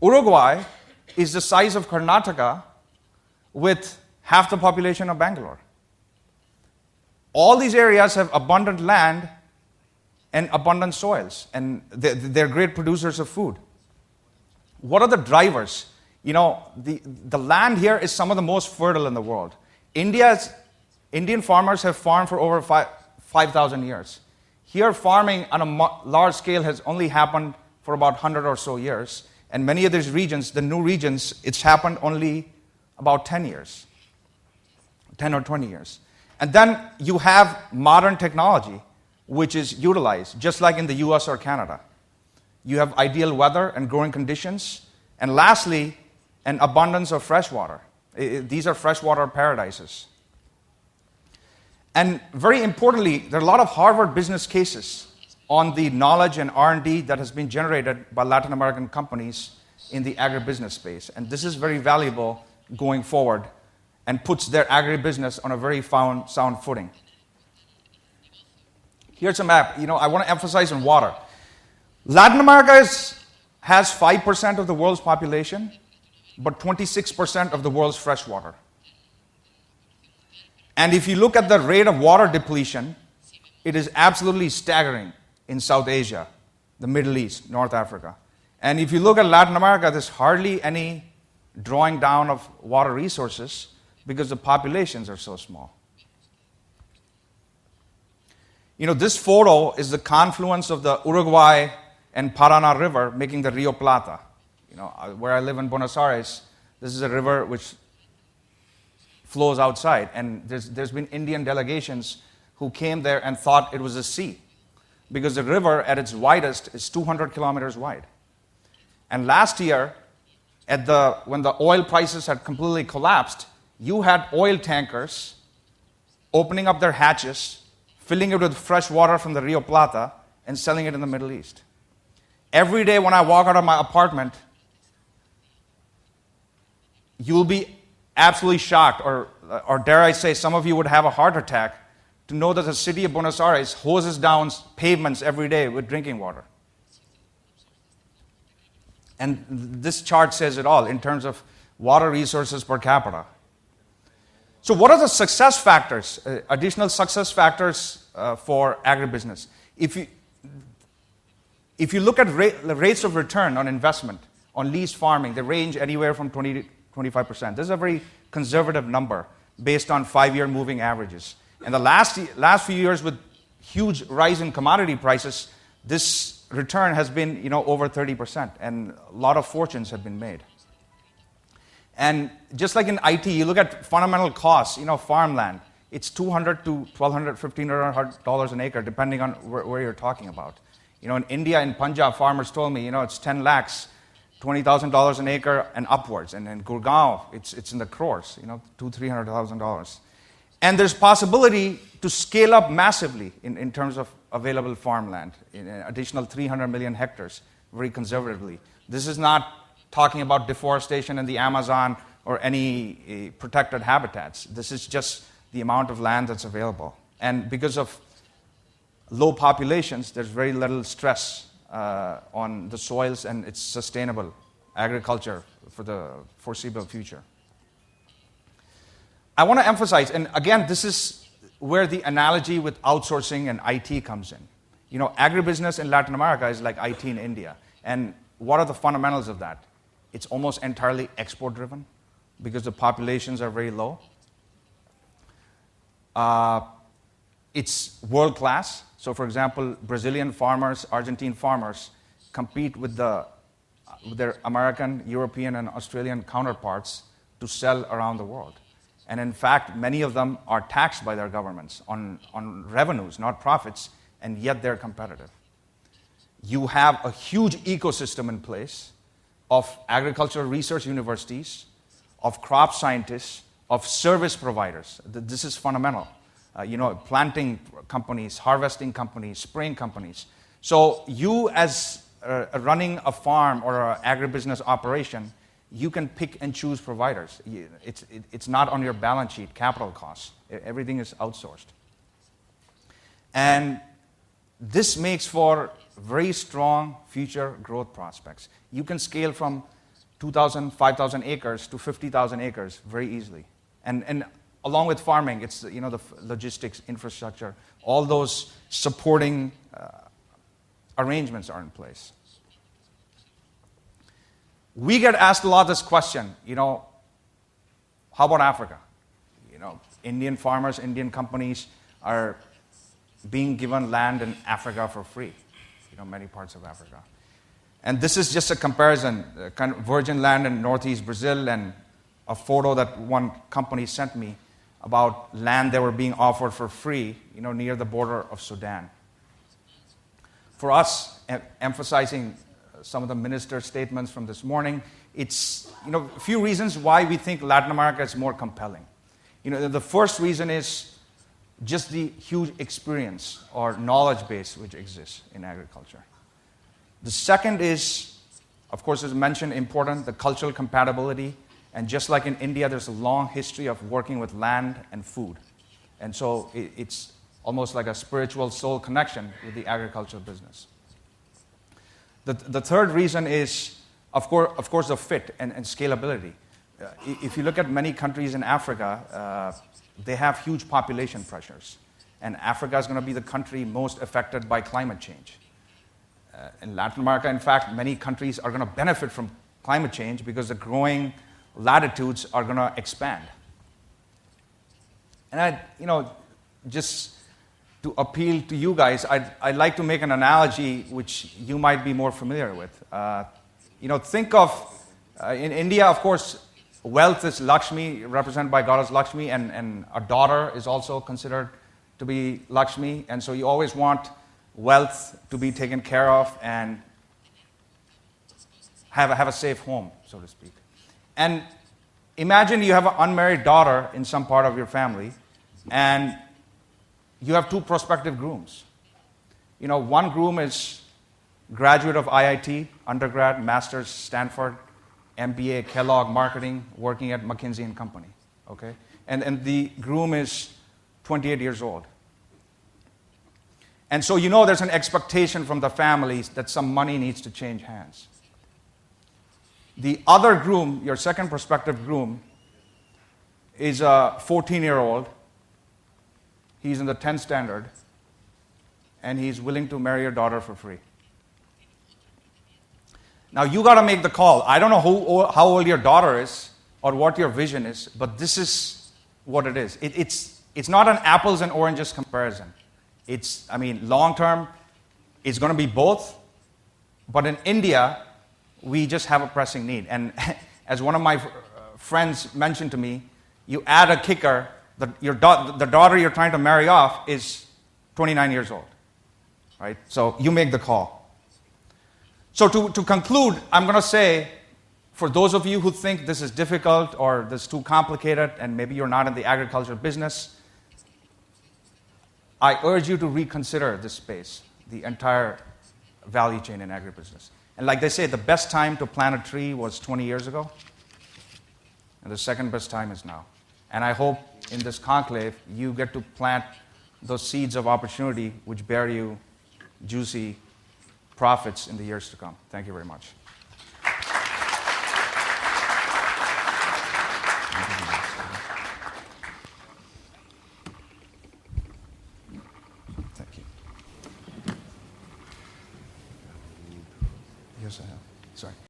Uruguay is the size of Karnataka with half the population of Bangalore. All these areas have abundant land and abundant soils, and they're great producers of food. What are the drivers? The land here is some of the most fertile in the world. Indian farmers have farmed for over 5,000 years. Here, farming on a large scale has only happened for about 100 or so years. And many of these regions, the new regions, it's happened only about 10 years, 10 or 20 years. And then you have modern technology, which is utilized, just like in the US or Canada. You have ideal weather and growing conditions. And lastly, an abundance of fresh water. These are freshwater paradises. And very importantly, there are a lot of Harvard business cases on the knowledge and R&D that has been generated by Latin American companies in the agribusiness space. And this is very valuable going forward and puts their agribusiness on a very sound footing. Here's a map. I want to emphasize on water. Latin America has 5% of the world's population, but 26% of the world's fresh water. And if you look at the rate of water depletion, it is absolutely staggering in South Asia, the Middle East, North Africa. And if you look at Latin America, there's hardly any drawing down of water resources because the populations are so small. This photo is the confluence of the Uruguay and Paraná River making the Rio Plata. Where I live in Buenos Aires, this is a river which flows outside. And there's been Indian delegations who came there and thought it was a sea, because the river at its widest is 200 kilometers wide. And last year, when the oil prices had completely collapsed, you had oil tankers opening up their hatches, filling it with fresh water from the Rio Plata, and selling it in the Middle East. Every day when I walk out of my apartment, you will be absolutely shocked, or dare I say, some of you would have a heart attack to know that the city of Buenos Aires hoses down pavements every day with drinking water. And this chart says it all in terms of water resources per capita. So what are the success factors, additional success factors for agribusiness? If you look at the rates of return on investment on leased farming, they range anywhere from 20 to 25%. This is a very conservative number based on 5-year moving averages. And the last few years, with huge rise in commodity prices, this return has been over 30%, and a lot of fortunes have been made. And just like in IT, you look at fundamental costs, farmland, it's $200 to $1,200, $1,500 an acre, depending on where you're talking about. In India, in Punjab, farmers told me, it's 10 lakhs, $20,000 an acre and upwards. And in Gurgaon, it's in the crores, $200,000, $300,000. And there's possibility to scale up massively in terms of available farmland, in an additional 300 million hectares, very conservatively. This is not talking about deforestation in the Amazon or any protected habitats. This is just the amount of land that's available. And because of low populations, there's very little stress on the soils, and it's sustainable agriculture for the foreseeable future. I want to emphasize, and again, this is where the analogy with outsourcing and IT comes in. Agribusiness in Latin America is like IT in India. And what are the fundamentals of that? It's almost entirely export-driven because the populations are very low. It's world-class. So, for example, Brazilian farmers, Argentine farmers compete with their American, European, and Australian counterparts to sell around the world. And in fact, many of them are taxed by their governments on revenues, not profits, and yet they're competitive. You have a huge ecosystem in place of agricultural research universities, of crop scientists, of service providers. This is fundamental. Planting companies, harvesting companies, spraying companies. So you, as running a farm or an agribusiness operation, you can pick and choose providers. It's not on your balance sheet, capital costs. Everything is outsourced. And this makes for very strong future growth prospects. You can scale from 2,000, 5,000 acres to 50,000 acres very easily. And along with farming, it's the logistics, infrastructure, all those supporting arrangements are in place. We get asked a lot this question, how about Africa? Indian farmers, Indian companies are being given land in Africa for free, many parts of Africa. And this is just a comparison, kind of virgin land in northeast Brazil and a photo that one company sent me about land that were being offered for free, near the border of Sudan. For us, emphasizing some of the minister's statements from this morning, it's a few reasons why we think Latin America is more compelling. The first reason is just the huge experience or knowledge base which exists in agriculture. The second is, of course, as mentioned, important, the cultural compatibility. And just like in India, there's a long history of working with land and food. And so it's almost like a spiritual soul connection with the agricultural business. The third reason is, of course, the fit and scalability. If you look at many countries in Africa, they have huge population pressures. And Africa is going to be the country most affected by climate change. In Latin America, in fact, many countries are going to benefit from climate change because the growing latitudes are going to expand. And just to appeal to you guys, I'd like to make an analogy which you might be more familiar with. Think of, in India, of course, wealth is Lakshmi, represented by goddess Lakshmi, and a daughter is also considered to be Lakshmi. And so you always want wealth to be taken care of and have a safe home, so to speak. And imagine you have an unmarried daughter in some part of your family, and you have two prospective grooms. One groom is graduate of IIT, undergrad, master's, Stanford, MBA, Kellogg, marketing, working at McKinsey & Company, okay? And the groom is 28 years old. And so there's an expectation from the families that some money needs to change hands. The other groom, your second prospective groom, is a 14-year-old. He's in the 10th standard, and he's willing to marry your daughter for free. Now, you got to make the call. I don't know how old your daughter is or what your vision is, but this is what it is. It's not an apples and oranges comparison. Long term, it's going to be both. But in India, we just have a pressing need. And as one of my friends mentioned to me, you add a kicker, the daughter you're trying to marry off is 29 years old, right? So you make the call. So to conclude, I'm going to say, for those of you who think this is difficult or this is too complicated and maybe you're not in the agriculture business, I urge you to reconsider this space, the entire value chain in agribusiness. And like they say, the best time to plant a tree was 20 years ago, and the second best time is now. And I hope in this conclave, you get to plant those seeds of opportunity which bear you juicy profits in the years to come. Thank you very much. Thank you. Yes, I have. Sorry.